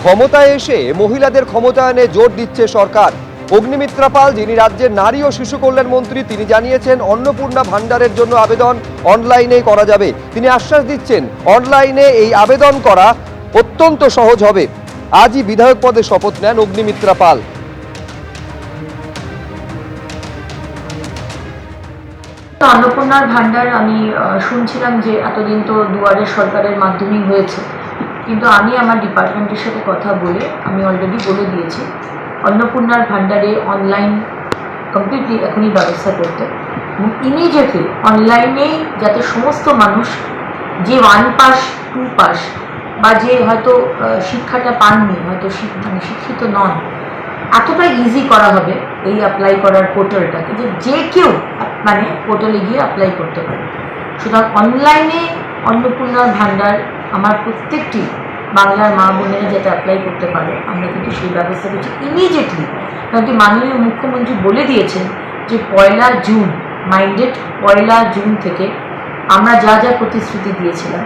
ক্ষমতায় এসে মহিলাদের ক্ষমতায়নে জোর দিচ্ছে সরকার। অগ্নিমিত্রা পাল, যিনি রাজ্যের নারী ও শিশু কল্যাণ মন্ত্রী, তিনি জানিয়েছেন অন্নপূর্ণা ভান্ডারের জন্য আবেদন অনলাইনেই করা যাবে। তিনি আশ্বাস দিচ্ছেন অনলাইনে এই আবেদন করা অত্যন্ত সহজ হবে। আজই বিধায়ক পদে শপথ নেন অগ্নিমিত্রা পাল। অন্নপূর্ণার ভান্ডার আমি শুনছিলাম যে এতদিন তো দুয়ারে সরকারের মাধ্যমেই হয়েছে, কিন্তু আমি আমার ডিপার্টমেন্টের সাথে কথা বলে আমি অলরেডি বলে দিয়েছি অন্নপূর্ণার ভান্ডারে অনলাইন কমপ্লিটলি এখনই ব্যবস্থা করতে, এবং ইমিডিয়েটলি অনলাইনেই যাতে সমস্ত মানুষ যে 1 পাস 2 পাস বা যে হয়তো শিক্ষাটা পাননি, হয়তো শিক্ষিত নন, এতটা ইজি করা হবে এই অ্যাপ্লাই করার পোর্টালটাকে যে কেউ পোর্টালে গিয়ে অ্যাপ্লাই করতে পারে। সুতরাং অনলাইনে অন্নপূর্ণার ভান্ডার আমার প্রত্যেকটি বাংলার মা বোনেরা যাতে অ্যাপ্লাই করতে পারে, আমরা কিন্তু সেই ব্যবস্থা করছি ইমিডিয়েটলি। কারণ মাননীয় মুখ্যমন্ত্রী বলে দিয়েছেন যে 1 জুন, মাইন্ডেড 1 জুন থেকে আমরা যা যা প্রতিশ্রুতি দিয়েছিলাম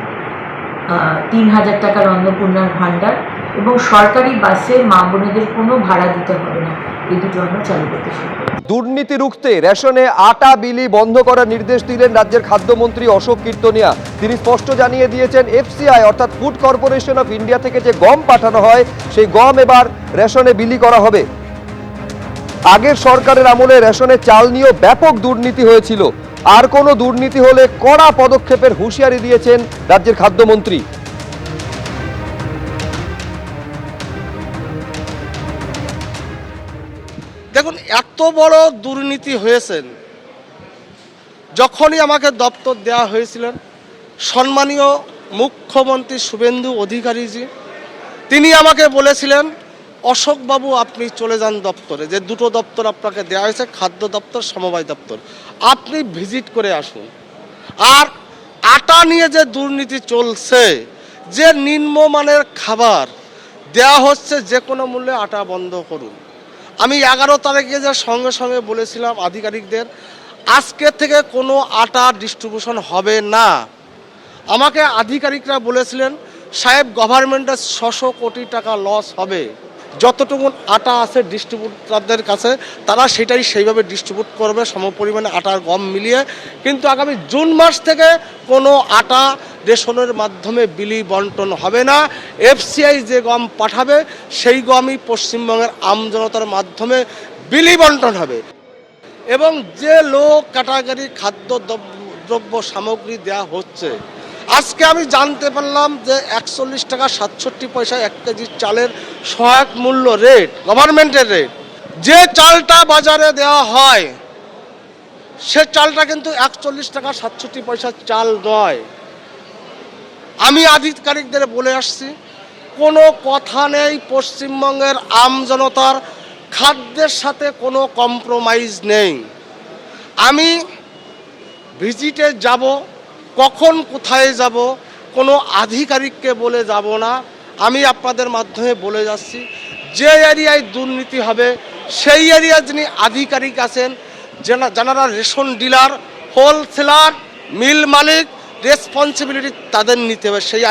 3000 টাকার অন্নপূর্ণার ভান্ডার এবং সরকারি বাসে মা বোনেদের কোনো ভাড়া দিতে হবে না, এই দুটো আমরা চালু করতে শুরু করি। দুর্নীতি রুখতে রেশনে আটা বিলি বন্ধ করার নির্দেশ দিলেন রাজ্যের খাদ্যমন্ত্রী অশোক কীর্তনিয়া। তিনি স্পষ্ট জানিয়ে দিয়েছেন এফসিআই অর্থাৎ ফুড কর্পোরেশন অফ ইন্ডিয়া থেকে যে গম পাঠানো হয় সেই গম এবার রেশনে বিলি করা হবে। আগের সরকারের আমলে রেশনে চাল নিয়েও ব্যাপক দুর্নীতি হয়েছিল। আর কোনো দুর্নীতি হলে কড়া পদক্ষেপের হুঁশিয়ারি দিয়েছেন রাজ্যের খাদ্যমন্ত্রী। দেখুন, এত বড় দুর্নীতি হয়েছেন, যখনই আমাকে দপ্তর দেওয়া হয়েছিলেন সম্মানীয় মুখ্যমন্ত্রী শুভেন্দু অধিকারীজি, তিনি আমাকে বলেছিলেন অশোকবাবু আপনি চলে যান দপ্তরে, যে দুটো দপ্তর আপনাকে দেওয়া হয়েছে, খাদ্য দপ্তর, সমবায় দপ্তর, আপনি ভিজিট করে আসুন। আর আটা নিয়ে যে দুর্নীতি চলছে, যে নিম্নমানের খাবার দেওয়া হচ্ছে, যে কোনো মূল্যে আটা বন্ধ করুন। আমি 11 তারিখে যে সঙ্গে সঙ্গে বলেছিলাম আধিকারিকদের, আজকে থেকে কোনো আটা ডিস্ট্রিবিউশন হবে না। আমাকে আধিকারিকরা বলেছিলেন সাহেব গভর্নমেন্টের 600 কোটি টাকা লস হবে, যতটুকু আটা আছে ডিস্ট্রিবিউটারদের কাছে তারা সেটাই সেইভাবে ডিস্ট্রিবিউট করবে সমপরিমাণে আটার গম মিলিয়ে। কিন্তু আগামী জুন মাস থেকে কোনো আটা রেশনের মাধ্যমে বিলি বন্টন হবে না। এফসিআই যে গম পাঠাবে সেই গমই পশ্চিমবঙ্গের আমজনতার মাধ্যমে বিলি বন্টন হবে। এবং যে লো ক্যাটাগরি খাদ্য দ্রব্য সামগ্রী দেওয়া হচ্ছে, আজকে আমি জানতে পারলাম যে 41 টাকা 67 পয়সা 1 কেজি চালের সহায়ক মূল্য রেট, গভর্নমেন্টের রেট। যে চালটা বাজারে দেওয়া হয় সে চালটা কিন্তু 41 টাকা 67 পয়সা চাল নয়। আমি আধিকারিকদের বলে আসছি কোনো কথা নেই, পশ্চিমবঙ্গের আমজনতার খাদ্যের সাথে কোনো কম্প্রোমাইজ নেই। আমি ভিজিটে যাব, কখন কোথায় যাব কোনো আধিকারিককে বলে যাব না। আমি আপনাদের মাধ্যমে বলে যাচ্ছি যে এরিয়ায় দুর্নীতি হবে সেই এরিয়ায় যিনি আধিকারিক আছেন, যারা রেশন ডিলার, হোলসেলার, মিল মালিক, রেসপন্সিবিলিটি তাদের নিতে হবে। সেই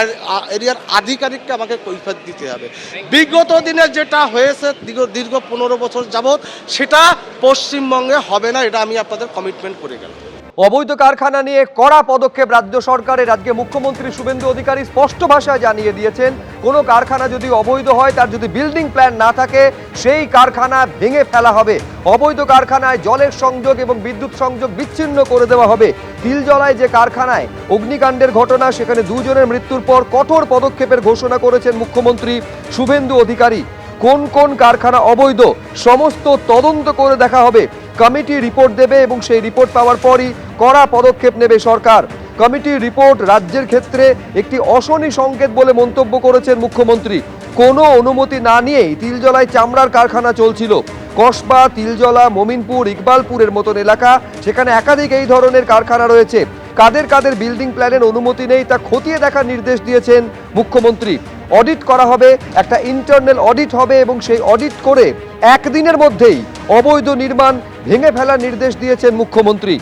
এরিয়ার আধিকারিককে আমাকে কৈফিয়ত দিতে হবে। বিগত দিনে যেটা হয়েছে দীর্ঘ 15 বছর যাবৎ, সেটা পশ্চিমবঙ্গে হবে না, এটা আমি আপনাদের কমিটমেন্ট করে গেলাম। অবৈধ কারখানা নিয়ে কড়া পদক্ষেপ রাজ্য সরকারের। আজকে মুখ্যমন্ত্রী শুভেন্দু অধিকারী স্পষ্ট ভাষায় জানিয়ে দিয়েছেন কোনো কারখানা যদি অবৈধ হয়, তার যদি বিল্ডিং প্ল্যান না থাকে, সেই কারখানা ভেঙে ফেলা হবে। অবৈধ কারখানায় জলের সংযোগ এবং বিদ্যুৎ সংযোগ বিচ্ছিন্ন করে দেওয়া হবে। তিলজলায় যে কারখানায় অগ্নিকাণ্ডের ঘটনা, সেখানে 2 জনের মৃত্যুর পর কঠোর পদক্ষেপের ঘোষণা করেছেন মুখ্যমন্ত্রী শুভেন্দু অধিকারী। কোন কোন কারখানা অবৈধ সমস্ত তদন্ত করে দেখা হবে। কমিটি রিপোর্ট দেবে এবং সেই রিপোর্ট পাওয়ার পরই কড়া পদক্ষেপ নেবে সরকার। কমিটির রিপোর্ট রাজ্যের ক্ষেত্রে একটি অশনি সংকেত বলে মন্তব্য করেছেন মুখ্যমন্ত্রী। কোনো অনুমতি না নিয়েই তিলজলায় চামড়ার কারখানা চলছিল। কসবা, তিলজলা, মমিনপুর, ইকবালপুরের মতন এলাকা, সেখানে একাধিক এই ধরনের কারখানা রয়েছে। কাদের কাদের বিল্ডিং প্ল্যানের অনুমতি নেই তা খতিয়ে দেখার নির্দেশ দিয়েছেন মুখ্যমন্ত্রী। অডিট করা হবে, একটা ইন্টারনাল অডিট হবে এবং সেই অডিট করে 1 দিনের মধ্যেই অবৈধ নির্মাণ ভেঙে ফেলার নির্দেশ দিয়েছেন মুখ্যমন্ত্রী।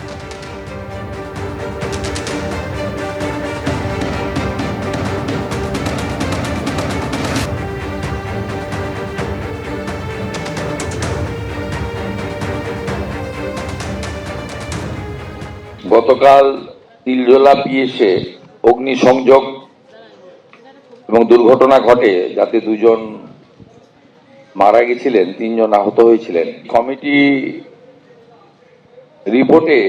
গতকাল তিলজলা পিএসে অগ্নিসংযোগ এবং দুর্ঘটনা ঘটে, যাতে 2 জন মারা গেছিলেন, 3 জন আহত হয়েছিলেন। কমিটি রিপোর্টে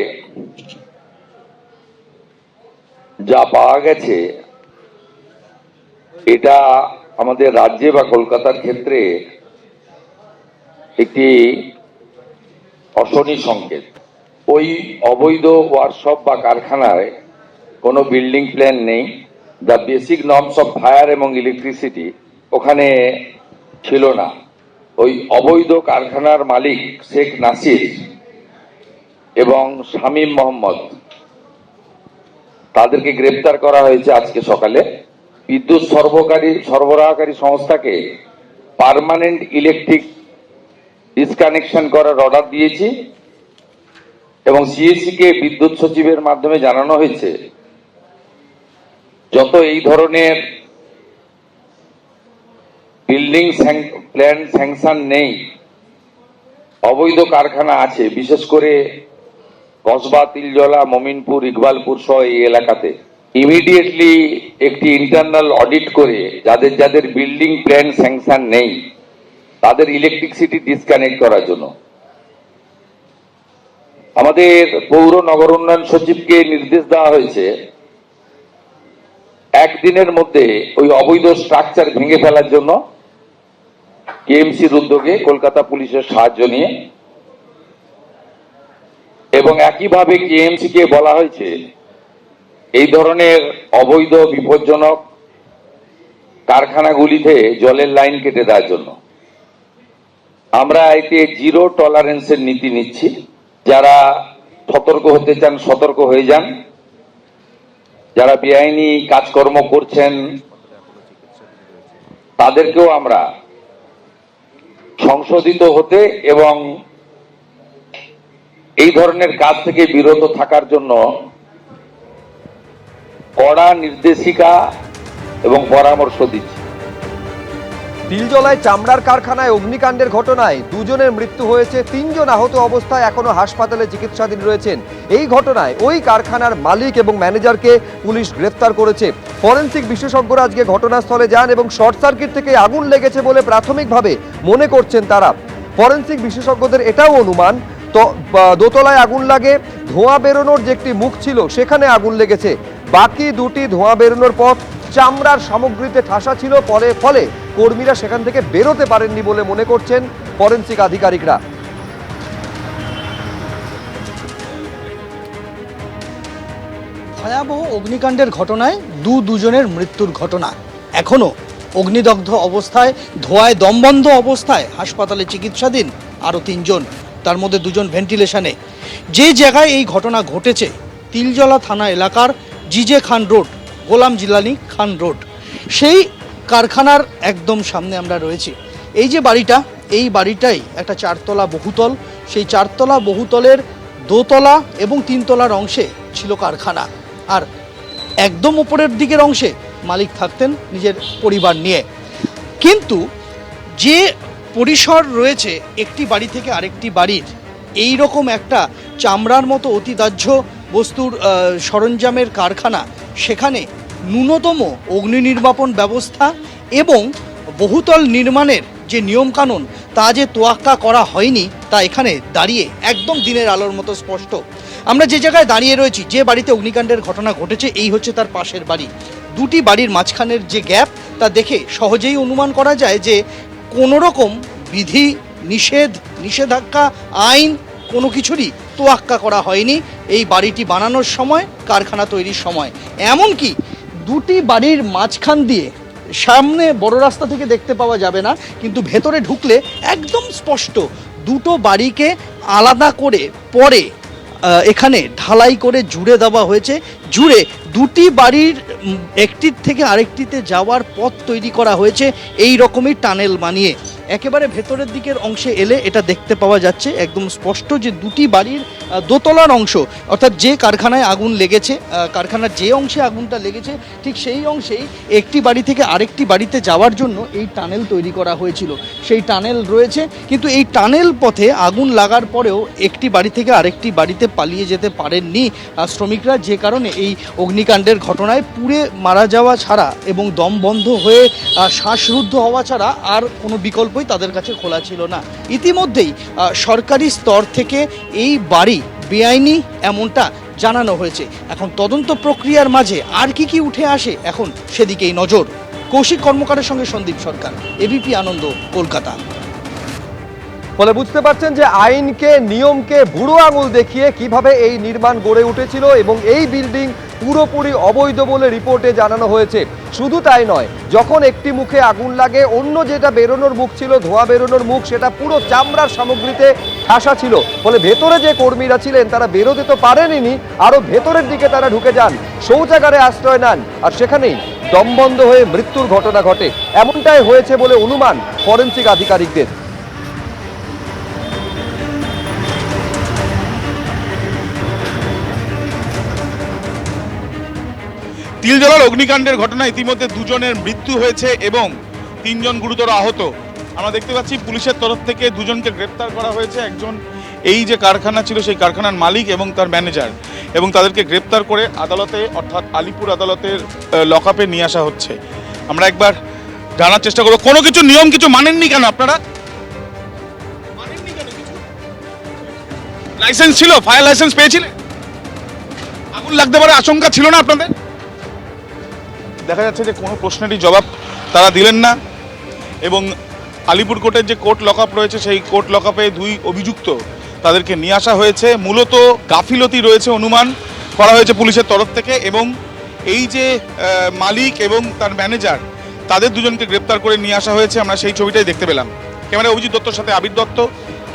যা পাওয়া গেছে, এটা আমাদের রাজ্যে বা কলকাতার ক্ষেত্রে একটি অশনি সংকেত। ওই অবৈধ ওয়ার্কশপ বা কারখানায় কোনো বিল্ডিং প্ল্যান নেই। The basic norms of fire এবং ইলেকট্রিসিটি ওখানে ছিল না। ওই অবৈধ কারখানার মালিক শেখ নাসির এবং শামীম মোহাম্মদ, তাদেরকে গ্রেপ্তার করা হয়েছে আজকে সকালে। বিদ্যুৎ সরবরাহকারী সংস্থাকে পার্মানেন্ট ইলেকট্রিক ডিসকানেকশন করার অর্ডার দিয়েছি এবং সিএসসি কে বিদ্যুৎ সচিবের মাধ্যমে জানানো হয়েছে যত এই ধরনের বিল্ডিং প্ল্যান স্যাংশন নেই, অবৈধ কারখানা আছে, বিশেষ করে কসবা, তিলজলা, মমিনপুর, ইকবালপুর সহ এই এলাকাতে, ইমিডিয়েটলি একটি ইন্টারনাল অডিট করে যাদের যাদের বিল্ডিং প্ল্যান স্যাংশন নেই তাদের ইলেকট্রিসিটি ডিসকানেক্ট করার জন্য আমাদের পৌর নগর উন্নয়ন সচিবকে নির্দেশ দেওয়া হয়েছে একদিনের মধ্যে ওই অবৈধ স্ট্রাকচার ভেঙে ফেলার জন্য, কেএমসির উদ্যোগে, কলকাতা পুলিশের সাহায্য নিয়ে। এবং একইভাবে কেএমসি কে বলা হয়েছে এই ধরনের অবৈধ বিপজ্জনক কারখানাগুলিতে জলের লাইন কেটে দেওয়ার জন্য। আমরা এতে 0 টলারেন্সের নীতি নিচ্ছি। যারা সতর্ক হতে চান সতর্ক হয়ে যান, যারা বেআইনি কাজকর্ম করছেন তাদেরকেও আমরা সংশোধিত হতে এবং এই ধরনের কাজ থেকে বিরত থাকার জন্য কড়া নির্দেশিকা এবং পরামর্শ দিচ্ছি। তিলজলায় চামড়ার কারখানায় অগ্নিকাণ্ডের ঘটনায় 2 জনের মৃত্যু হয়েছে, 3 জন আহত অবস্থায় এখনো হাসপাতালে চিকিৎসাধীন রয়েছেন। এই ঘটনায় ওই কারখানার মালিক এবং ম্যানেজারকে পুলিশ গ্রেফতার করেছে। ফরেনসিক বিশেষজ্ঞরা আজকে ঘটনাস্থলে যান এবং শর্ট সার্কিট থেকে আগুন লেগেছে বলে প্রাথমিকভাবে মনে করছেন তারা। ফরেনসিক বিশেষজ্ঞদের এটাও অনুমান দোতলায় আগুন লাগে, ধোঁয়া বেরোনোর যে একটি মুখ ছিল সেখানে আগুন লেগেছে। বাকি 2টি ধোঁয়া বেরোনোর পথ চামড়ার সামগ্রীতে ঠাসা ছিল, ফলে কর্মীরা সেখান থেকে বেরোতে পারেননি বলে মনে করছেন ফরেনসিক আধিকারিকরা। ভয়াবহ অগ্নিকাণ্ডের ঘটনায় দুজনের মৃত্যুর ঘটনা। এখনও অগ্নিদগ্ধ অবস্থায়, ধোঁয়ায় দমবন্ধ অবস্থায় হাসপাতালে চিকিৎসাধীন আরও 3 জন, তার মধ্যে 2 জন ভেন্টিলেশনে। যে জায়গায় এই ঘটনা ঘটেছে তিলজলা থানা এলাকার জিজে খান রোড, গোলাম জিলানি খান রোড, সেই কারখানার একদম সামনে আমরা রয়েছি। এই যে বাড়িটা, এই বাড়িটাই একটা 4 তলা বহুতল। সেই 4 তলা বহুতলের 2 তলা এবং 3 তলার অংশে ছিল কারখানা, আর একদম উপরের দিকের অংশে মালিক থাকতেন নিজের পরিবার নিয়ে। কিন্তু যে পরিসর রয়েছে একটি বাড়ি থেকে আরেকটি বাড়ির, এই রকম একটা চামড়ার মতো অতিদাহ্য বস্তুর সরঞ্জামের কারখানা, সেখানে ন্যূনতম অগ্নি নির্বাপন ব্যবস্থা এবং বহুতল নির্মাণের যে নিয়মকানুন তা যে তোয়াক্কা করা হয়নি তা এখানে দাঁড়িয়ে একদম দিনের আলোর মতো স্পষ্ট। আমরা যে জায়গায় দাঁড়িয়ে রয়েছি, যে বাড়িতে অগ্নিকাণ্ডের ঘটনা ঘটেছে, এই হচ্ছে তার পাশের বাড়ি। 2টি বাড়ির মাঝখানের যে গ্যাপ তা দেখে সহজেই অনুমান করা যায় যে কোনো রকম বিধি নিষেধাজ্ঞা, আইন কোনো কিছুরই তোয়াক্কা করা হয়নি এই বাড়িটি বানানোর সময়, কারখানা তৈরির সময়। এমনকি 2টি বাড়ির মাঝখান দিয়ে, সামনে বড় রাস্তা থেকে দেখতে পাওয়া যাবে না, কিন্তু ভেতরে ঢুকলে একদম স্পষ্ট 2টো বাড়িকে আলাদা করে পরে এখানে ঢালাই করে জুড়ে দেওয়া হয়েছে। জুড়ে 2টি বাড়ির একটির থেকে আরেকটিতে যাওয়ার পথ তৈরি করা হয়েছে এই রকমই টানেল বানিয়ে। একেবারে ভেতরের দিকের অংশে এলে এটা দেখতে পাওয়া যাচ্ছে একদম স্পষ্ট যে দুটি বাড়ির দোতলার অংশ, অর্থাৎ যে কারখানায় আগুন লেগেছে, কারখানার যে অংশে আগুনটা লেগেছে ঠিক সেই অংশেই একটি বাড়ি থেকে আরেকটি বাড়িতে যাওয়ার জন্য এই টানেল তৈরি করা হয়েছিল। সেই টানেল রয়েছে, কিন্তু এই টানেল পথে আগুন লাগার পরেও একটি বাড়ি থেকে আরেকটি বাড়িতে পালিয়ে যেতে পারেননি শ্রমিকরা, যে কারণে এই অগ্নিকাণ্ডের ঘটনায় পুড়ে মারা যাওয়া ছাড়া এবং দম বন্ধ হয়ে শ্বাসরুদ্ধ হওয়া ছাড়া আর কোনো বিকল্পই তাদের কাছে খোলা ছিল না। ইতিমধ্যেই সরকারি স্তর থেকে এই বাড়ি বেআইনি এমনটা জানানো হয়েছে। এখন তদন্ত প্রক্রিয়ার মাঝে আর কি উঠে আসে এখন সেদিকেই নজর। কৌশিক কর্মকারের সঙ্গে সন্দীপ সরকার, এবিপি আনন্দ, কলকাতা। ফলে বুঝতে পারছেন যে আইনকে নিয়মকে বুড়ো আঙুল দেখিয়ে কিভাবে এই নির্মাণ গড়ে উঠেছিল এবং এই বিল্ডিং পুরোপুরি অবৈধ বলে রিপোর্টে জানানো হয়েছে। শুধু তাই নয়, যখন একটি মুখে আগুন লাগে অন্য যেটা বেরোনোর মুখ ছিল, ধোঁয়া বেরোনোর মুখ, সেটা পুরো চামড়ার সামগ্রীতে ঠাসা ছিল। ফলে ভেতরে যে কর্মীরা ছিলেন তারা বেরোতে তো পারেনি, আরো ভেতরের দিকে তারা ঢুকে যান, শৌচাগারে আশ্রয় নেন, আর সেখানেই দমবন্ধ হয়ে মৃত্যুর ঘটনা ঘটে। এমনটাই হয়েছে বলে অনুমান ফরেনসিক আধিকারিকদের। তিলজলার অগ্নিকাণ্ডের ঘটনা ইতিমধ্যে দুজনের মৃত্যু হয়েছে এবং 3 জন গুরুতর আহত। আমরা দেখতে পাচ্ছি পুলিশের তরফ থেকে দুজনকে গ্রেপ্তার করা হয়েছে। একজন এই যে কারখানা ছিল সেই কারখানার মালিক এবং তার ম্যানেজার, এবং তাদেরকে গ্রেপ্তার করে আদালতে অর্থাৎ আলিপুর আদালতের লকআপে নিয়ে আসা হচ্ছে। আমরা একবার জানার চেষ্টা করবো কোনো কিছু নিয়ম কিছু মানেননি কেন আপনারা? মানেননি কেন কিছু? লাইসেন্স ছিল, ফায়ার লাইসেন্স পেয়েছিলেন? আগুন লাগতে পারে আশঙ্কা ছিল না আপনাদের? দেখা যাচ্ছে যে কোনো প্রশ্নেরই জবাব তারা দিলেন না, এবং আলিপুর কোর্টের যে কোর্ট লকআপ রয়েছে সেই কোর্ট লকআপে 2 অভিযুক্ত তাদেরকে নিয়ে আসা হয়েছে। মূলত গাফিলতি রয়েছে অনুমান করা হয়েছে পুলিশের তরফ থেকে, এবং এই যে মালিক এবং তার ম্যানেজার তাদের দুজনকে গ্রেপ্তার করে নিয়ে আসা হয়েছে। আমরা সেই ছবিটাই দেখতে পেলাম। ক্যামেরা অভিজিৎ দত্তর সাথে আবির দত্ত,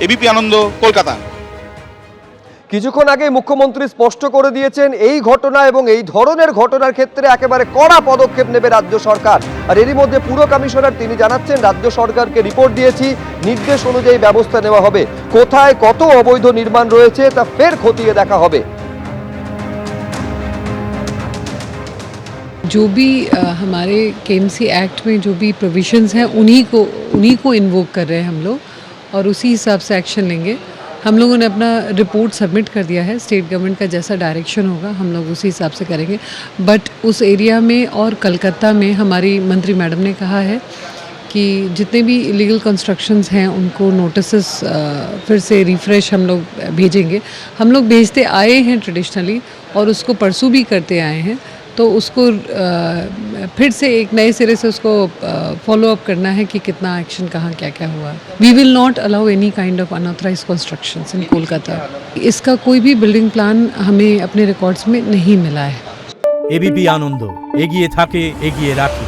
এবিপি আনন্দ, কলকাতা। কিছুক্ষণ আগে মুখ্যমন্ত্রী স্পষ্ট করে দিয়েছেন এই ঘটনা এবং এই ধরনের ঘটনার ক্ষেত্রে একেবারে কড়া পদক্ষেপ নেবে রাজ্য সরকার। আর এরই মধ্যে পুর কমিশনার তিনি জানাচ্ছেন রাজ্য সরকারকে রিপোর্ট দিয়েছি, নির্দেশ অনুযায়ী ব্যবস্থা নেওয়া হবে। কোথায় কত অবৈধ নির্মাণ রয়েছে তা ফের খতিয়ে দেখা হবে। जो भी हमारे केएमसी एक्ट में जो भी प्रोविजंस हैं उन्हीं को इन्वोक कर रहे हैं हम लोग, और उसी हिसाब से एक्शन लेंगे। हम लोगों ने अपना रिपोर्ट सबमिट कर दिया है, स्टेट गवर्नमेंट का जैसा डायरेक्शन होगा हम लोग उसी हिसाब से करेंगे। बट उस एरिया में और कलकत्ता में हमारी मंत्री मैडम ने कहा है कि जितने भी इलीगल कंस्ट्रक्शंस हैं उनको नोटिसेस फिर से रिफ्रेश हम लोग भेजेंगे। हम लोग भेजते आए हैं ट्रेडिशनली, और उसको परसू भी करते आए हैं, तो उसको फिर से एक नए सिरे से उसको फॉलो अप करना है कि कितना एक्शन कहाँ क्या क्या हुआ। We will not allow any kind of unauthorise constructions in Kolkata. इसका कोई भी बिल्डिंग प्लान हमें अपने रिकॉर्ड्स में नहीं मिला है। एबीपी आनंद, एगिए थाके एगिए राखे।